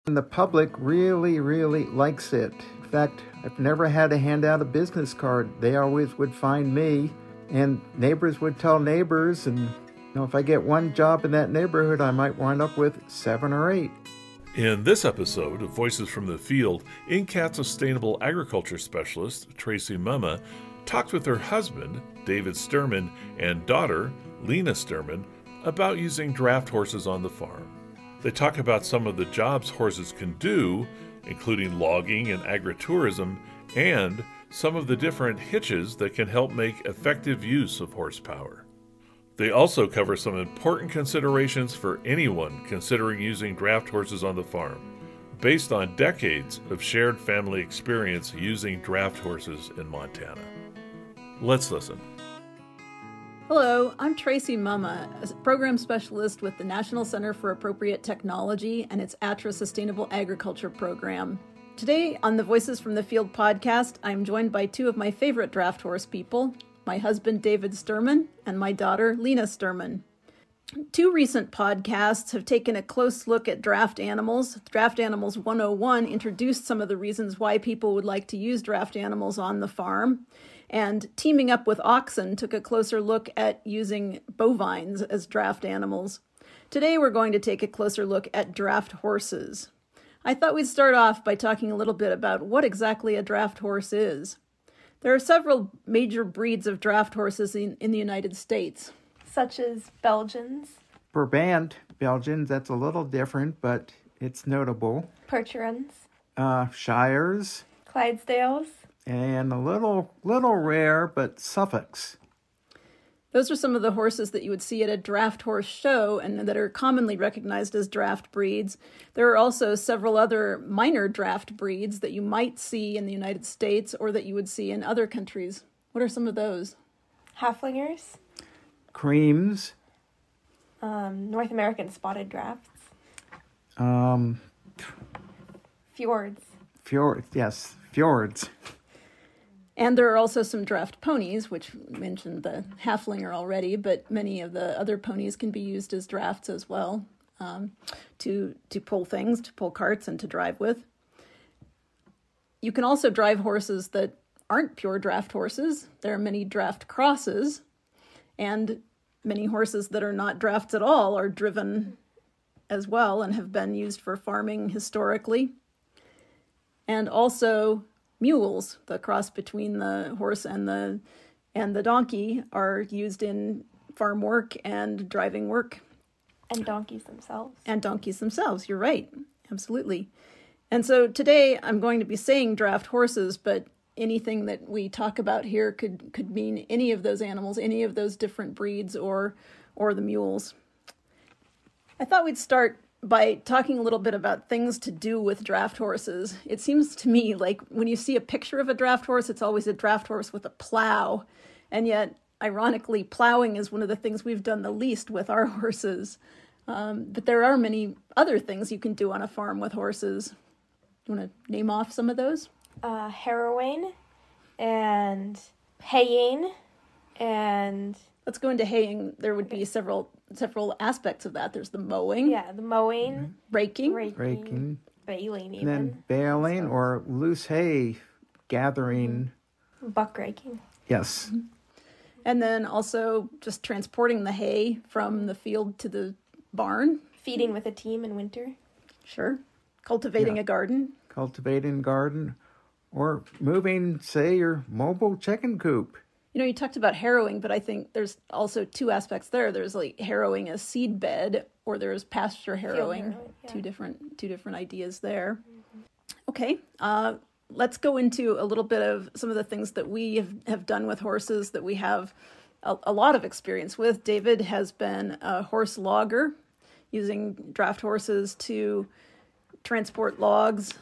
And the public really, really likes it. In fact, I've never had to hand out a business card. They always would find me, and neighbors would tell neighbors, and if I get one job in that neighborhood, I might wind up with 7 or 8. In this episode of Voices from the Field, NCAT Sustainable Agriculture Specialist Tracy Mumma talked with her husband, David Sturman, and daughter, Lina Sturman, about using draft horses on the farm. They talk about some of the jobs horses can do, including logging and agritourism, and some of the different hitches that can help make effective use of horsepower. They also cover some important considerations for anyone considering using draft horses on the farm, based on decades of shared family experience using draft horses in Montana. Let's listen. Hello, I'm Tracy Mumma, a program specialist with the National Center for Appropriate Technology and its ATTRA Sustainable Agriculture program. Today on the Voices from the Field podcast, I'm joined by 2 of my favorite draft horse people, my husband David Sturman and my daughter Lina Sturman. 2 recent podcasts have taken a close look at draft animals. Draft Animals 101 introduced some of the reasons why people would like to use draft animals on the farm. And Teaming Up with Oxen took a closer look at using bovines as draft animals. Today we're going to take a closer look at draft horses. I thought we'd start off by talking a little bit about what exactly a draft horse is. There are several major breeds of draft horses in the United States. Such as Belgians. Brabant Belgians, that's a little different, but it's notable. Percherons. Shires. Clydesdales. And a little rare, but Suffolks. Those are some of the horses that you would see at a draft horse show and that are commonly recognized as draft breeds. There are also several other minor draft breeds that you might see in the United States or that you would see in other countries. What are some of those? Halflingers. Creams. North American spotted drafts. Fjords. Fjords. And there are also some draft ponies, which mentioned the halflinger already, but many of the other ponies can be used as drafts as well, to pull things, to pull carts and to drive with. You can also drive horses that aren't pure draft horses. There are many draft crosses, and many horses that are not drafts at all are driven as well and have been used for farming historically. And also mules, the cross between the horse and the donkey, are used in farm work and driving work. And donkeys themselves. You're right. Absolutely. And so today I'm going to be saying draft horses, but anything that we talk about here could mean any of those animals, any of those different breeds, or the mules. I thought we'd start by talking a little bit about things to do with draft horses. It seems to me like when you see a picture of a draft horse, it's always a draft horse with a plow. And yet, ironically, plowing is one of the things we've done the least with our horses. But there are many other things you can do on a farm with horses. You want to name off some of those? Harrowing and haying and... Let's go into haying. There would be several aspects of that. There's the mowing. Yeah, the mowing. Mm-hmm. Raking. Baling even. And then baling or loose hay gathering. Buck raking. Yes. Mm-hmm. And then also just transporting the hay from the field to the barn. Feeding with a team in winter. Sure. Cultivating a garden. Or moving, say, your mobile chicken coop. You talked about harrowing, but I think there's also 2 aspects there. There's like harrowing a seed bed, or there's pasture harrowing. Yeah. Two different ideas there. Mm-hmm. Okay, let's go into a little bit of some of the things that we have done with horses that we have a lot of experience with. David has been a horse logger, using draft horses to transport logs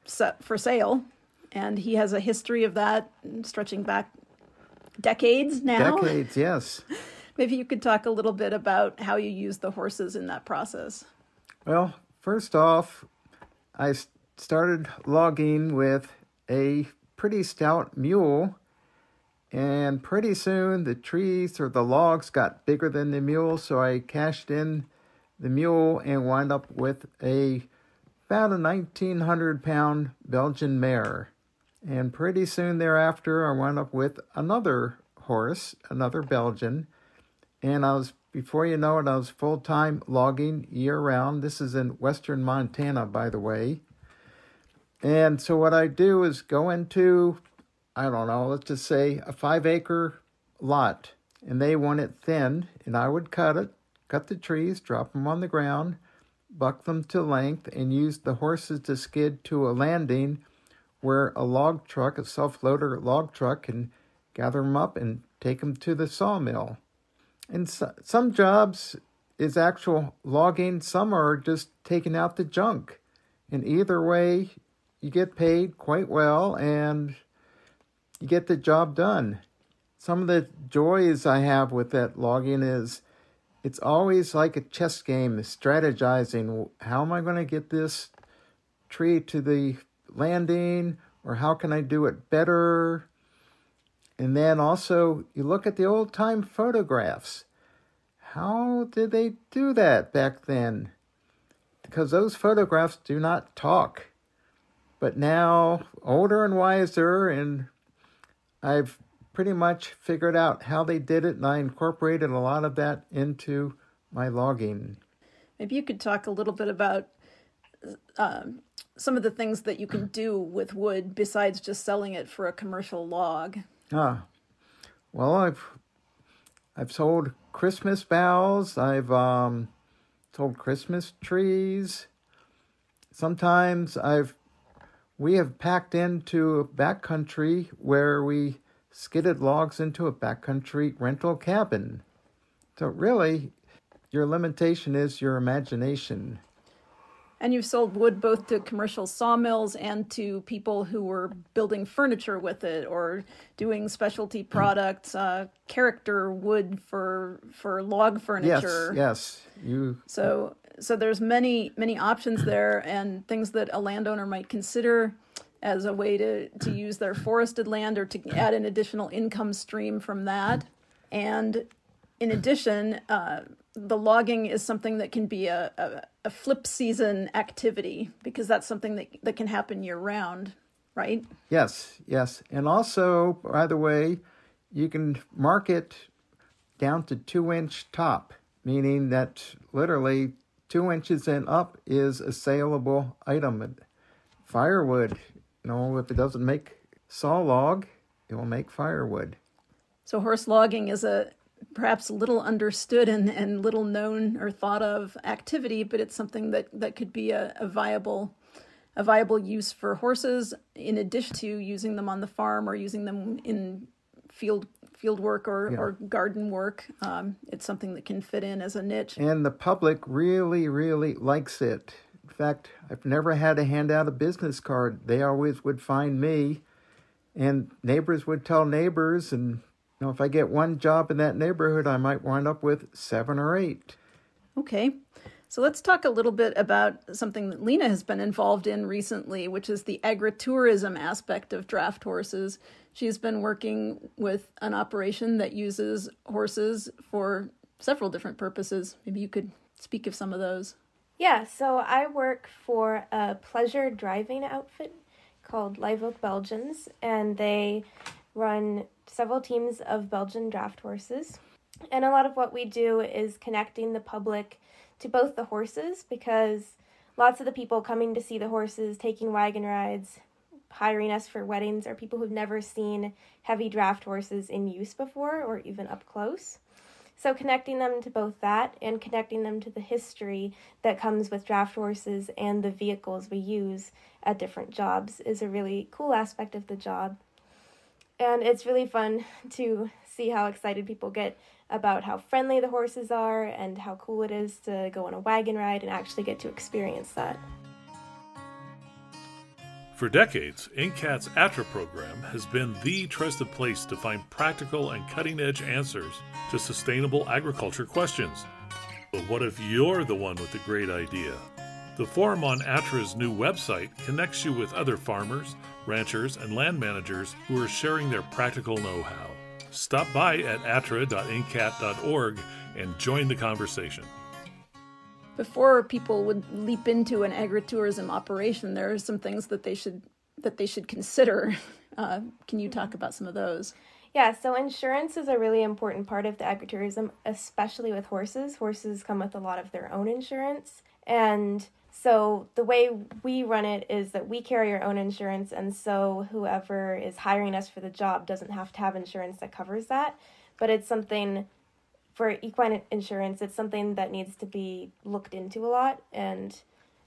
set for sale. And he has a history of that stretching back decades now. Decades, yes. Maybe you could talk a little bit about how you use the horses in that process. Well, first off, I started logging with a pretty stout mule, and pretty soon the trees or the logs got bigger than the mule, so I cashed in the mule and wound up with about a 1,900-pound Belgian mare. And pretty soon thereafter, I wound up with another horse, another Belgian. And before you know it, I was full-time logging year-round. This is in western Montana, by the way. And so what I do is go into, I don't know, let's just say a 5-acre lot. And they want it thinned, and I would cut the trees, drop them on the ground, buck them to length, and use the horses to skid to a landing where a log truck, a self-loader log truck, can gather them up and take them to the sawmill. And some jobs is actual logging, some are just taking out the junk. And either way, you get paid quite well and you get the job done. Some of the joys I have with that logging is it's always like a chess game, strategizing. How am I going to get this tree to the landing, or how can I do it better? And then also you look at the old time photographs. How did they do that back then? Because those photographs do not talk. But now, older and wiser, and I've pretty much figured out how they did it, and I incorporated a lot of that into my logging. Maybe you could talk a little bit about some of the things that you can do with wood besides just selling it for a commercial log. Well, I've sold Christmas boughs. I've sold Christmas trees. Sometimes we have packed into a backcountry where we skidded logs into a backcountry rental cabin. So really, your limitation is your imagination. And you've sold wood both to commercial sawmills and to people who were building furniture with it or doing specialty products, character wood for log furniture. Yes. So there's many options there, and things that a landowner might consider as a way to use their forested land or to add an additional income stream from that. And in addition, the logging is something that can be a flip season activity, because that's something that can happen year round, right? Yes. And also, by the way, you can mark it down to 2-inch top, meaning that literally 2 inches and up is a saleable item. Firewood, if it doesn't make saw log, it will make firewood. So horse logging is perhaps a little understood and little known or thought of activity, but it's something that could be a viable use for horses, in addition to using them on the farm or using them in field work or garden work. It's something that can fit in as a niche. And the public really, really likes it. In fact, I've never had to hand out a business card. They always would find me, and neighbors would tell neighbors, and if I get one job in that neighborhood, I might wind up with 7 or 8. Okay. So let's talk a little bit about something that Lina has been involved in recently, which is the agritourism aspect of draft horses. She's been working with an operation that uses horses for several different purposes. Maybe you could speak of some of those. Yeah, so I work for a pleasure driving outfit called Live Oak Belgians, and they run several teams of Belgian draft horses. And a lot of what we do is connecting the public to both the horses, because lots of the people coming to see the horses, taking wagon rides, hiring us for weddings, are people who've never seen heavy draft horses in use before or even up close. So connecting them to both that and connecting them to the history that comes with draft horses and the vehicles we use at different jobs is a really cool aspect of the job. And it's really fun to see how excited people get about how friendly the horses are and how cool it is to go on a wagon ride and actually get to experience that. For decades, NCAT's ATTRA program has been the trusted place to find practical and cutting-edge answers to sustainable agriculture questions. But what if you're the one with the great idea? The forum on ATTRA's new website connects you with other farmers, ranchers, and land managers who are sharing their practical know-how. Stop by at attra.ncat.org and join the conversation. before people would leap into an agritourism operation, there are some things that they should consider. Can you talk about some of those? Yeah, so insurance is a really important part of the agritourism, especially with horses. Horses come with a lot of their own insurance. And so the way we run it is that we carry our own insurance, and so whoever is hiring us for the job doesn't have to have insurance that covers that. But it's something, for equine insurance, it's something that needs to be looked into a lot and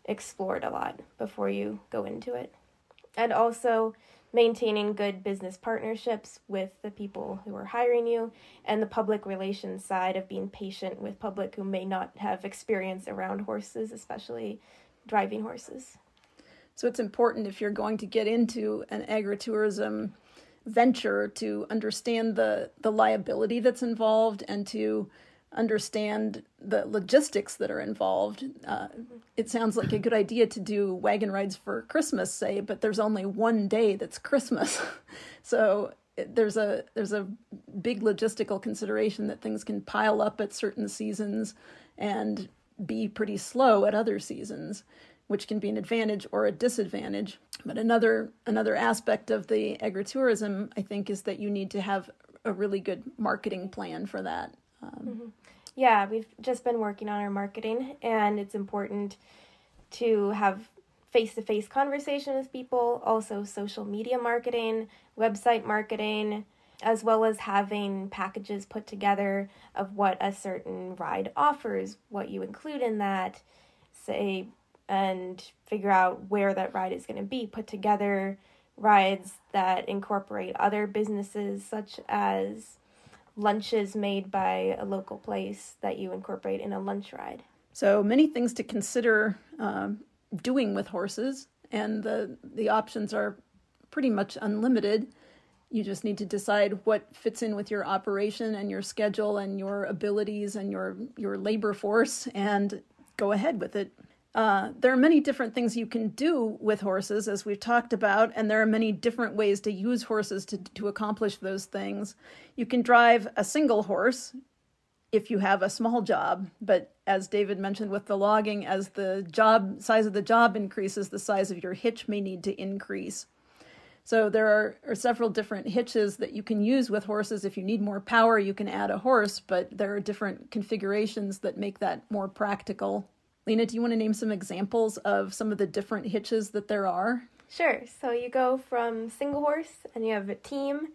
explored a lot before you go into it. And also maintaining good business partnerships with the people who are hiring you, and the public relations side of being patient with public who may not have experience around horses, especially driving horses. So it's important, if you're going to get into an agritourism venture, to understand the liability that's involved and to understand the logistics that are involved. It sounds like a good idea to do wagon rides for Christmas, say, but there's only one day that's Christmas. So there's a big logistical consideration that things can pile up at certain seasons and be pretty slow at other seasons, which can be an advantage or a disadvantage. But another aspect of the agritourism, I think, is that you need to have a really good marketing plan for that. Yeah, we've just been working on our marketing, and it's important to have face-to-face conversation with people, also social media marketing, website marketing, as well as having packages put together of what a certain ride offers, what you include in that, say, and figure out where that ride is going to be. Put together rides that incorporate other businesses, such as lunches made by a local place that you incorporate in a lunch ride. So many things to consider doing with horses, and the options are pretty much unlimited. You just need to decide what fits in with your operation and your schedule and your abilities and your labor force, and go ahead with it. There are many different things you can do with horses, as we've talked about, and there are many different ways to use horses to accomplish those things. You can drive a single horse if you have a small job, but as David mentioned with the logging, as the size of the job increases, the size of your hitch may need to increase. So there are several different hitches that you can use with horses. If you need more power, you can add a horse, but there are different configurations that make that more practical. Lina, do you want to name some examples of some of the different hitches that there are? Sure. So you go from single horse, and you have a team,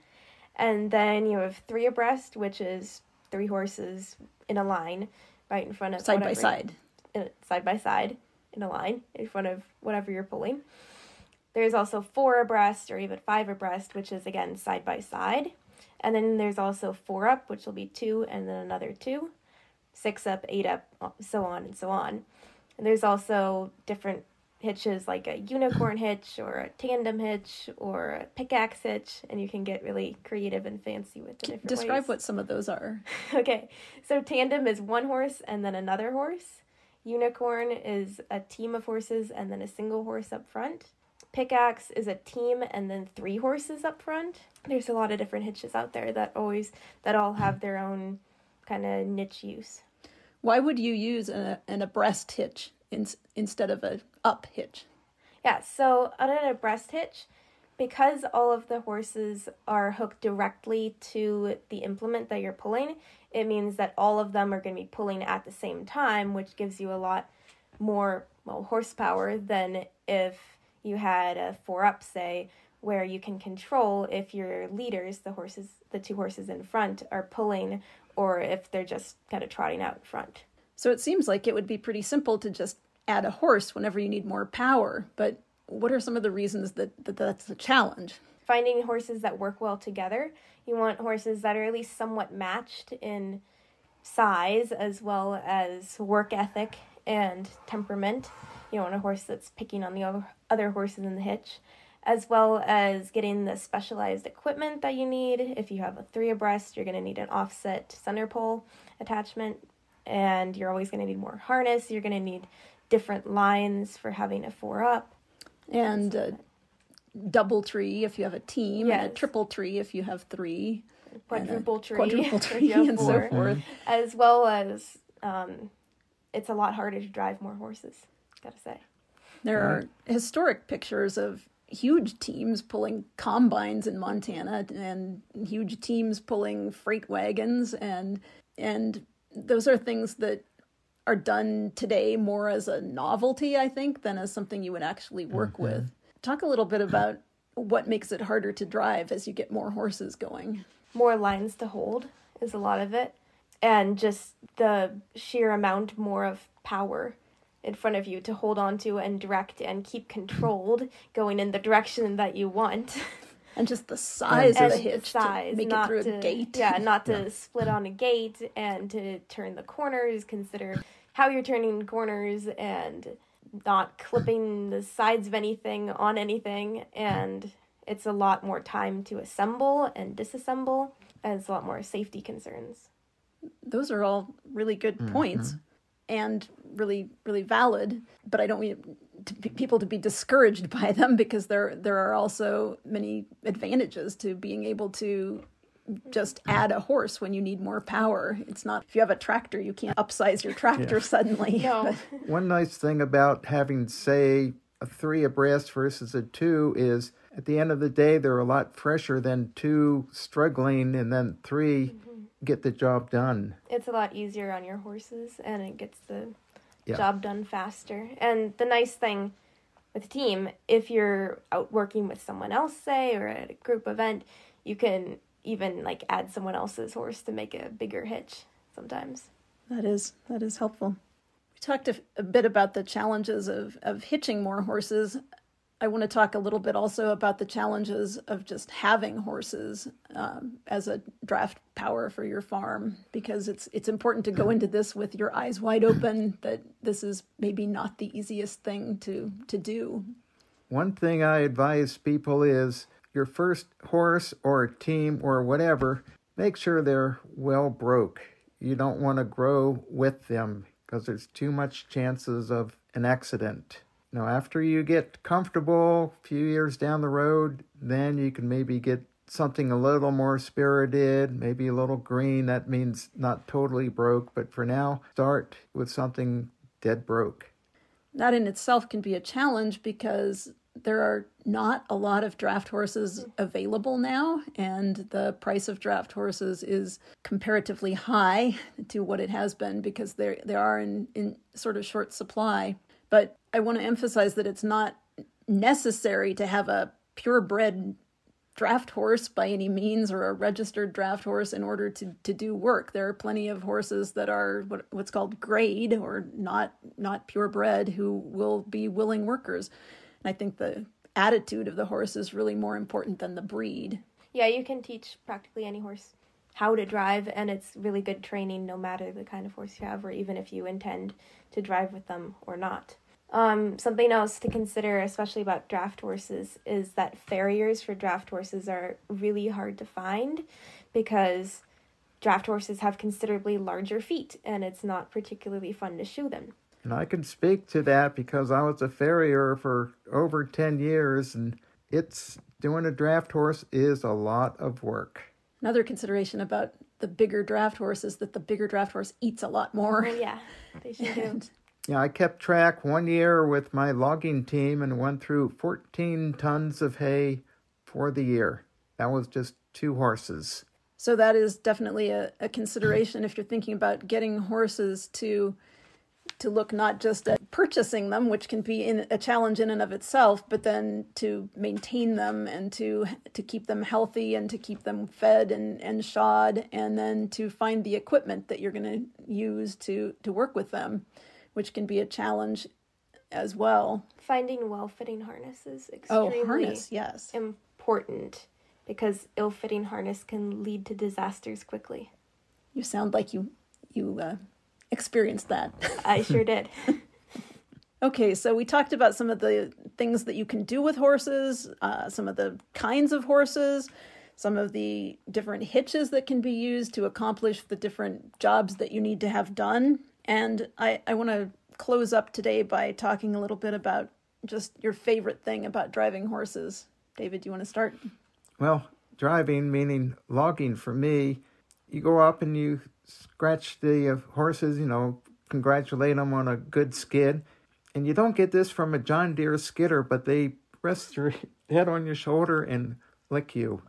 and then you have 3 abreast, which is 3 horses in a line right in front of side by side in a line in front of whatever you're pulling. There's also 4 abreast or even 5 abreast, which is again side by side. And then there's also 4 up, which will be 2 and then another 2, 6 up, 8 up, so on and so on. And there's also different hitches like a unicorn hitch or a tandem hitch or a pickaxe hitch, and you can get really creative and fancy with the different ways. Describe what some of those are. Okay, so tandem is 1 horse and then another horse. Unicorn is a team of horses and then a single horse up front. Pickaxe is a team and then 3 horses up front. There's a lot of different hitches out there that all have their own kind of niche use. Why would you use an abreast hitch instead of an up hitch? Yeah, so on an abreast hitch, because all of the horses are hooked directly to the implement that you're pulling, it means that all of them are going to be pulling at the same time, which gives you a lot more horsepower than if you had a 4 up, say, where you can control if your leaders, the 2 horses in front, are pulling, or if they're just kind of trotting out in front. So it seems like it would be pretty simple to just add a horse whenever you need more power, but what are some of the reasons that's a challenge? Finding horses that work well together. You want horses that are at least somewhat matched in size as well as work ethic and temperament. You don't want a horse that's picking on the other horses in the hitch, as well as getting the specialized equipment that you need. If you have a 3 abreast, you're going to need an offset center pole attachment, and you're always going to need more harness. You're going to need different lines for having a 4 up. And a double tree if you have a team, yes. And a triple tree if you have 3. Quadruple tree and so forth. As well as it's a lot harder to drive more horses, gotta say. There are historic pictures of huge teams pulling combines in Montana and huge teams pulling freight wagons, and those are things that are done today more as a novelty, I think, than as something you would actually work with. Talk a little bit about what makes it harder to drive as you get more horses going. More lines to hold is a lot of it, and just the sheer amount more of power in front of you to hold on to and direct and keep controlled going in the direction that you want. And just the size of the hitch to make it through a gate. Yeah, not to split on a gate and to turn the corners, consider how you're turning corners and not clipping the sides of anything on anything. And it's a lot more time to assemble and disassemble, and it's a lot more safety concerns. Those are all really good points and really, really valid, but I don't want people to be discouraged by them, because there are also many advantages to being able to just add a horse when you need more power. It's not, if you have a tractor, you can't upsize your tractor suddenly. No. One nice thing about having, say, a 3 abreast versus a 2 is at the end of the day, they're a lot fresher than 2 struggling and then 3 get the job done. It's a lot easier on your horses, and it gets the job done faster. And the nice thing with a team, if you're out working with someone else, say, or at a group event, you can even like add someone else's horse to make a bigger hitch sometimes. That is helpful. We talked a bit about the challenges of hitching more horses. I want to talk a little bit also about the challenges of just having horses as a draft power for your farm, because it's important to go into this with your eyes wide open that this is maybe not the easiest thing to do. One thing I advise people is your first horse or team or whatever, make sure they're well broke. You don't want to grow with them because there's too much chances of an accident. Now, after you get comfortable, a few years down the road, then you can maybe get something a little more spirited, maybe a little green. That means not totally broke, but for now, start with something dead broke. That in itself can be a challenge because there are not a lot of draft horses available now, and the price of draft horses is comparatively high to what it has been because they are in sort of short supply. But I want to emphasize that it's not necessary to have a purebred draft horse by any means, or a registered draft horse, in order to do work. There are plenty of horses that are what's called grade or not purebred who will be willing workers. And I think the attitude of the horse is really more important than the breed. Yeah, you can teach practically any horse how to drive, and it's really good training no matter the kind of horse you have, or even if you intend to drive with them or not. Something else to consider, especially about draft horses, is that farriers for draft horses are really hard to find because draft horses have considerably larger feet, and it's not particularly fun to shoe them. And I can speak to that because I was a farrier for over 10 years, and doing a draft horse is a lot of work. Another consideration about the bigger draft horse is that the bigger draft horse eats a lot more. Oh, yeah, they sure do. Yeah, I kept track one year with my logging team and went through 14 tons of hay for the year. That was just 2 horses. So that is definitely a consideration if you're thinking about getting horses to look not just at purchasing them, which can be a challenge in and of itself, but then to maintain them and to keep them healthy and to keep them fed and shod, and then to find the equipment that you're going to use to work with them, which can be a challenge as well. Finding well-fitting harness is extremely important because ill-fitting harness can lead to disasters quickly. You sound like you experienced that. I sure did. Okay, so we talked about some of the things that you can do with horses, some of the kinds of horses, some of the different hitches that can be used to accomplish the different jobs that you need to have done. And I want to close up today by talking a little bit about just your favorite thing about driving horses. David, do you want to start? Well, driving, meaning logging for me, you go up and you scratch the horses, congratulate them on a good skid. And you don't get this from a John Deere skidder, but they rest their head on your shoulder and lick you.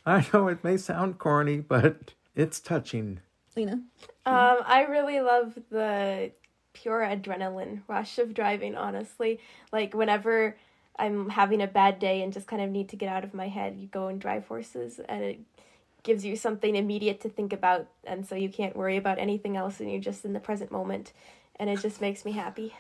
I know it may sound corny, but it's touching. Lina? I really love the pure adrenaline rush of driving, honestly. Like, whenever I'm having a bad day and just kind of need to get out of my head, you go and drive horses, and it gives you something immediate to think about, and so you can't worry about anything else, and you're just in the present moment, and it just makes me happy.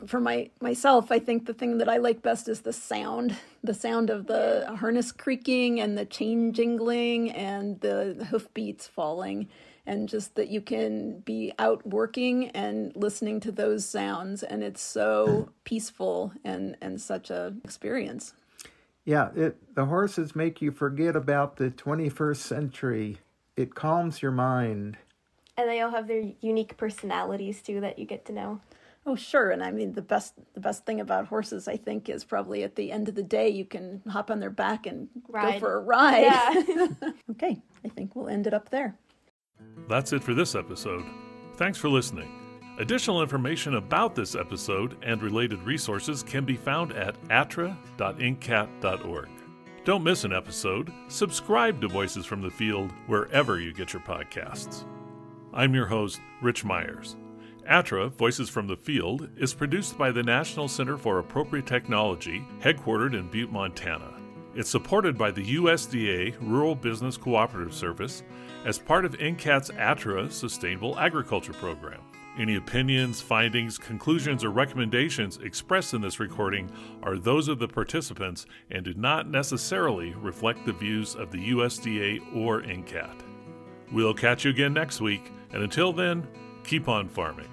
For myself, I think the thing that I like best is the sound of the harness creaking and the chain jingling and the hoof beats falling, and just that you can be out working and listening to those sounds, and it's so peaceful and such a experience. Yeah, the horses make you forget about the 21st century. It calms your mind. And they all have their unique personalities, too, that you get to know. Oh, sure. And I mean, the best thing about horses, I think, is probably at the end of the day, you can hop on their back and go for a ride. Yeah. Okay, I think we'll end it up there. That's it for this episode. Thanks for listening. Additional information about this episode and related resources can be found at attra.ncat.org. Don't miss an episode. Subscribe to Voices from the Field wherever you get your podcasts. I'm your host, Rich Myers. ATTRA, Voices from the Field, is produced by the National Center for Appropriate Technology, headquartered in Butte, Montana. It's supported by the USDA Rural Business Cooperative Service as part of NCAT's ATTRA Sustainable Agriculture program. Any opinions, findings, conclusions, or recommendations expressed in this recording are those of the participants and do not necessarily reflect the views of the USDA or NCAT. We'll catch you again next week, and until then, keep on farming.